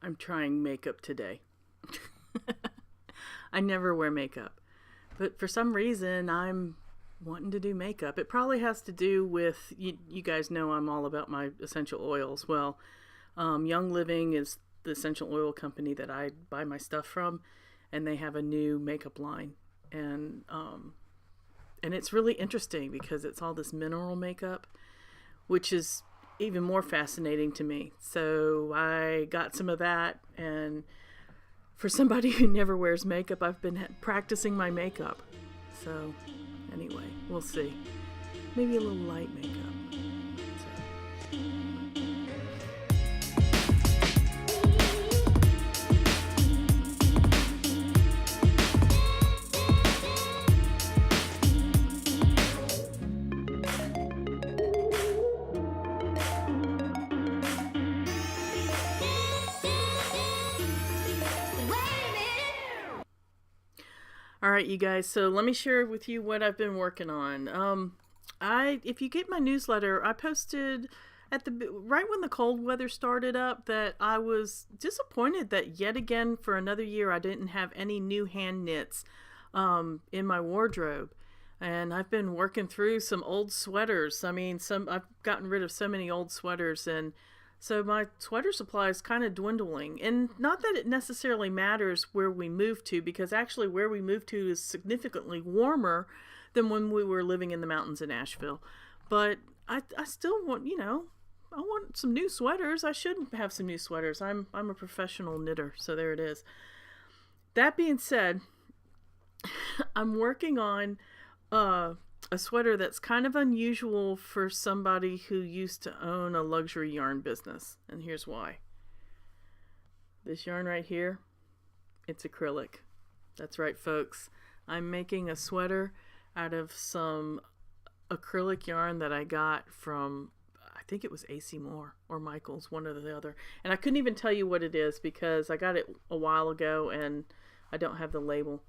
I'm trying makeup today. I never wear makeup, but for some reason I'm wanting to do makeup. It probably has to do with, you guys know I'm all about my essential oils. Well, Young Living is the essential oil company that I buy my stuff from, and they have a new makeup line. And it's really interesting because it's all this mineral makeup, which is even more fascinating to me. So I got some of that, and for somebody who never wears makeup, I've been practicing my makeup. So anyway, we'll see. Maybe a little light makeup. All right, you guys, so let me share with you what I've been working on. If you get my newsletter, I posted right when the cold weather started up that I was disappointed that yet again for another year I didn't have any new hand knits in my wardrobe. And I've been working through some old sweaters. I've gotten rid of so many old sweaters, and so my sweater supply is kind of dwindling. And not that it necessarily matters where we move to, because actually where we moved to is significantly warmer than when we were living in the mountains in Asheville. But I still want, I want some new sweaters. I should have some new sweaters. I'm a professional knitter, so there it is. That being said, I'm working on a sweater that's kind of unusual for somebody who used to own a luxury yarn business. And here's why. This yarn right here, it's acrylic. That's right, folks. I'm making a sweater out of some acrylic yarn that I got from, I think it was AC Moore or Michaels, one or the other. And I couldn't even tell you what it is because I got it a while ago and I don't have the label.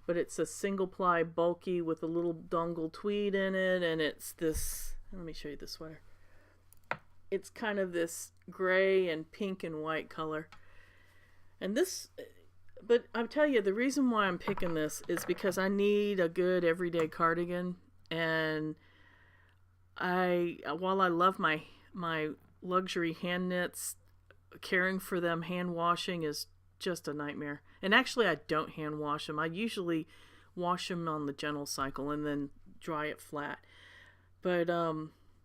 But it's a single ply bulky with a little dongle tweed in it, and it's this, let me show you the sweater. It's kind of this gray and pink and white color. And this, but I'll tell you, the reason why I'm picking this is because I need a good everyday cardigan. And while I love my luxury hand knits, caring for them, hand washing is just a nightmare. And actually I don't hand wash them. I usually wash them on the gentle cycle and then dry it flat. But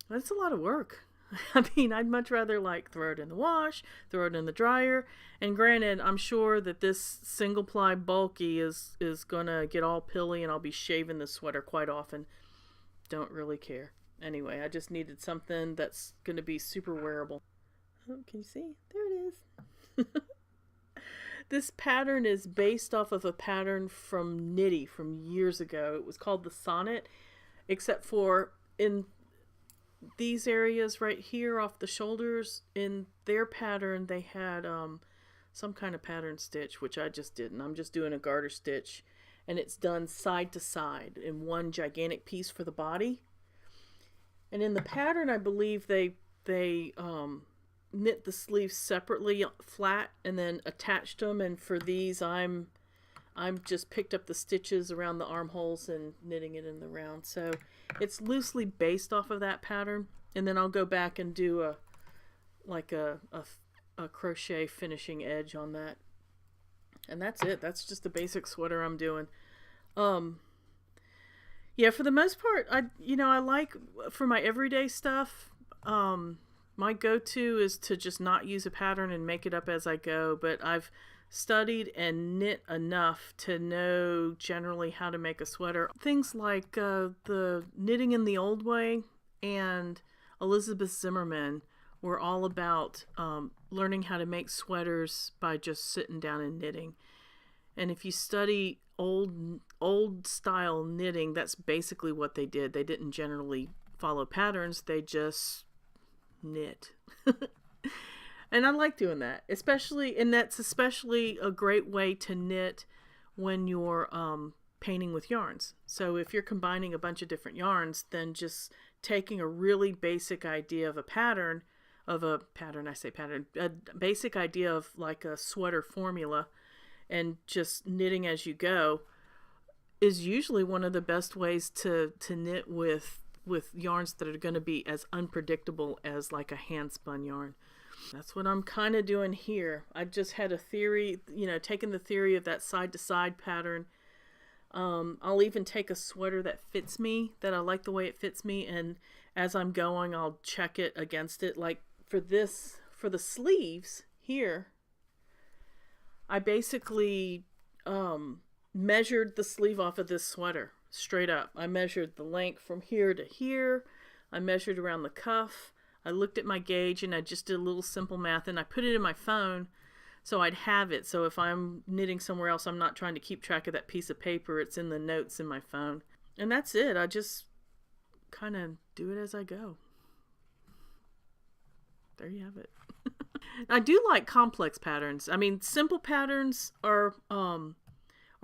that's a lot of work. I'd much rather throw it in the wash, throw it in the dryer. And granted, I'm sure that this single ply bulky is gonna get all pilly and I'll be shaving the sweater quite often. Don't really care. Anyway, I just needed something that's gonna be super wearable. Oh, can you see? There it is. This pattern is based off of a pattern from Knitty from years ago. It was called the Sonnet, except for in these areas right here off the shoulders, in their pattern they had some kind of pattern stitch, which I just didn't. I'm just doing a garter stitch, and it's done side to side in one gigantic piece for the body. And in the pattern, I believe they knit the sleeves separately flat and then attached them, and for these I'm just picked up the stitches around the armholes and knitting it in the round. So it's loosely based off of that pattern, and then I'll go back and do a crochet finishing edge on that, and that's it. That's just the basic sweater I'm doing. Yeah, for the most part, I like, for my everyday stuff, my go-to is to just not use a pattern and make it up as I go, but I've studied and knit enough to know generally how to make a sweater. Things like the Knitting in the Old Way and Elizabeth Zimmerman were all about learning how to make sweaters by just sitting down and knitting. And if you study old style knitting, that's basically what they did. They didn't generally follow patterns, they just knit. And I like doing that, that's especially a great way to knit when you're painting with yarns. So if you're combining a bunch of different yarns, then just taking a really basic idea of a pattern of a pattern. I say pattern, a basic idea of like a sweater formula, and just knitting as you go is usually one of the best ways to knit with yarns that are going to be as unpredictable as like a hand spun yarn. That's what I'm kind of doing here. I just had a theory, you know, taking the theory of that side to side pattern. I'll even take a sweater that fits me, that I like the way it fits me, and as I'm going, I'll check it against it. Like for the sleeves here, I basically measured the sleeve off of this sweater straight up. I measured the length from here to here. I measured around the cuff. I looked at my gauge and I just did a little simple math, and I put it in my phone so I'd have it. So if I'm knitting somewhere else, I'm not trying to keep track of that piece of paper. It's in the notes in my phone. And that's it. I just kind of do it as I go. There you have it. I do like complex patterns. I mean, simple patterns are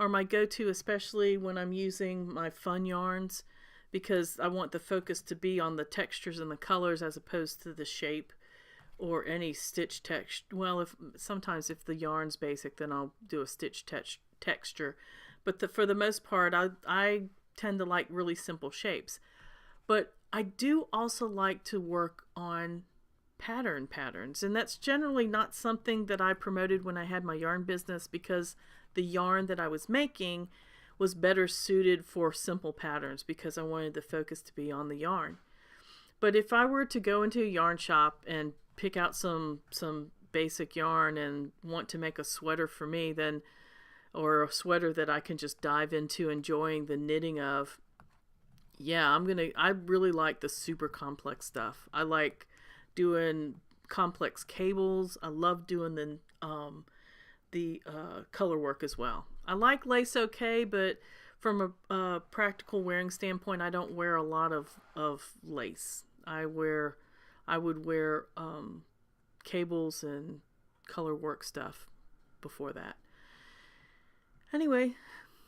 my go-to, especially when I'm using my fun yarns, because I want the focus to be on the textures and the colors as opposed to the shape or any stitch text. Well, sometimes if the yarn's basic, then I'll do a stitch texture. But for the most part, I tend to like really simple shapes. But I do also like to work on patterns, and that's generally not something that I promoted when I had my yarn business, because the yarn that I was making was better suited for simple patterns because I wanted the focus to be on the yarn. But if I were to go into a yarn shop and pick out some basic yarn and want to make a sweater for me, then, or a sweater that I can just dive into enjoying the knitting of, yeah, I really like the super complex stuff. I like doing complex cables. I love doing the color work as well. I like lace okay, but from a practical wearing standpoint, I don't wear a lot of lace. I would wear cables and color work stuff before that. Anyway,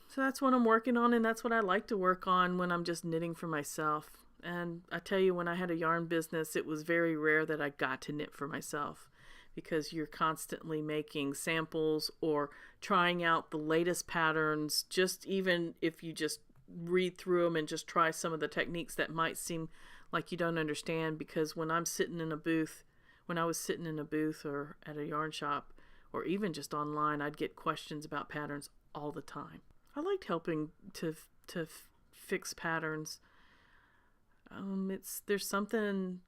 so that's what I'm working on, and that's what I like to work on when I'm just knitting for myself. And I tell you, when I had a yarn business, it was very rare that I got to knit for myself, because you're constantly making samples or trying out the latest patterns, just even if you just read through them and just try some of the techniques that might seem like you don't understand. Because when I was sitting in a booth or at a yarn shop or even just online, I'd get questions about patterns all the time. I liked helping to fix patterns. There's something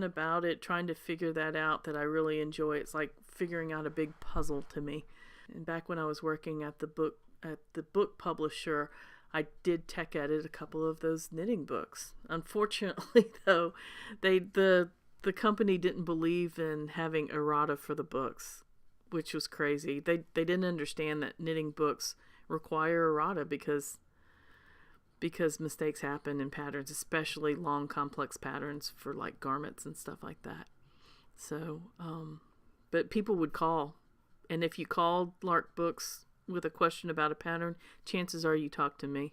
about it, trying to figure that out, that I really enjoy. It's like figuring out a big puzzle to me. And back when I was working at the book publisher, I did tech edit a couple of those knitting books. Unfortunately, though, the company didn't believe in having errata for the books, which was crazy. They didn't understand that knitting books require errata because mistakes happen in patterns, especially long, complex patterns for like garments and stuff like that. So, but people would call, and if you called Lark Books with a question about a pattern, chances are you talked to me,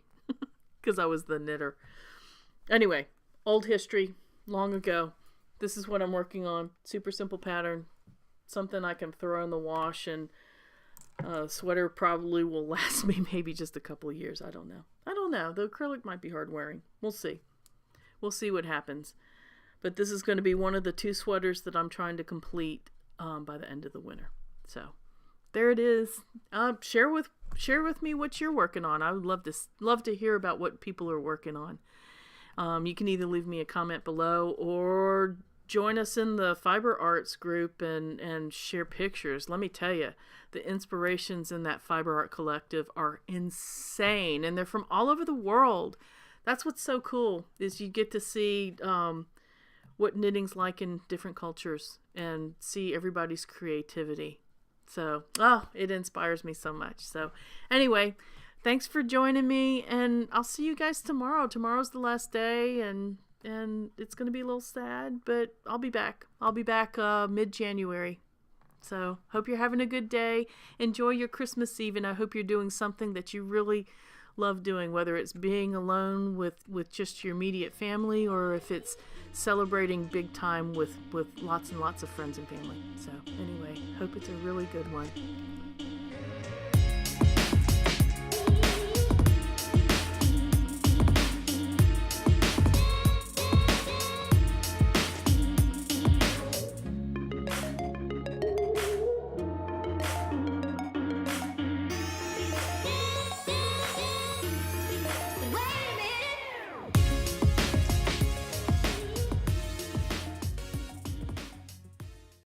because I was the knitter. Anyway, old history, long ago. This is what I'm working on. Super simple pattern, something I can throw in the wash, and sweater probably will last me maybe just a couple of years. I don't know. The acrylic might be hard wearing. We'll see. We'll see what happens. But this is going to be one of the 2 sweaters that I'm trying to complete by the end of the winter. So there it is. Share with me what you're working on. I would love to hear about what people are working on. You can either leave me a comment below or join us in the Fiber Arts group and share pictures. Let me tell you, the inspirations in that Fiber Art collective are insane, and they're from all over the world. That's what's so cool, is you get to see what knitting's like in different cultures and see everybody's creativity. So, it inspires me so much. So anyway, thanks for joining me, and I'll see you guys tomorrow. Tomorrow's the last day, and it's going to be a little sad, but I'll be back. I'll be back mid-January. So hope you're having a good day. Enjoy your Christmas Eve, and I hope you're doing something that you really love doing, whether it's being alone with just your immediate family, or if it's celebrating big time with lots and lots of friends and family. So anyway, hope it's a really good one.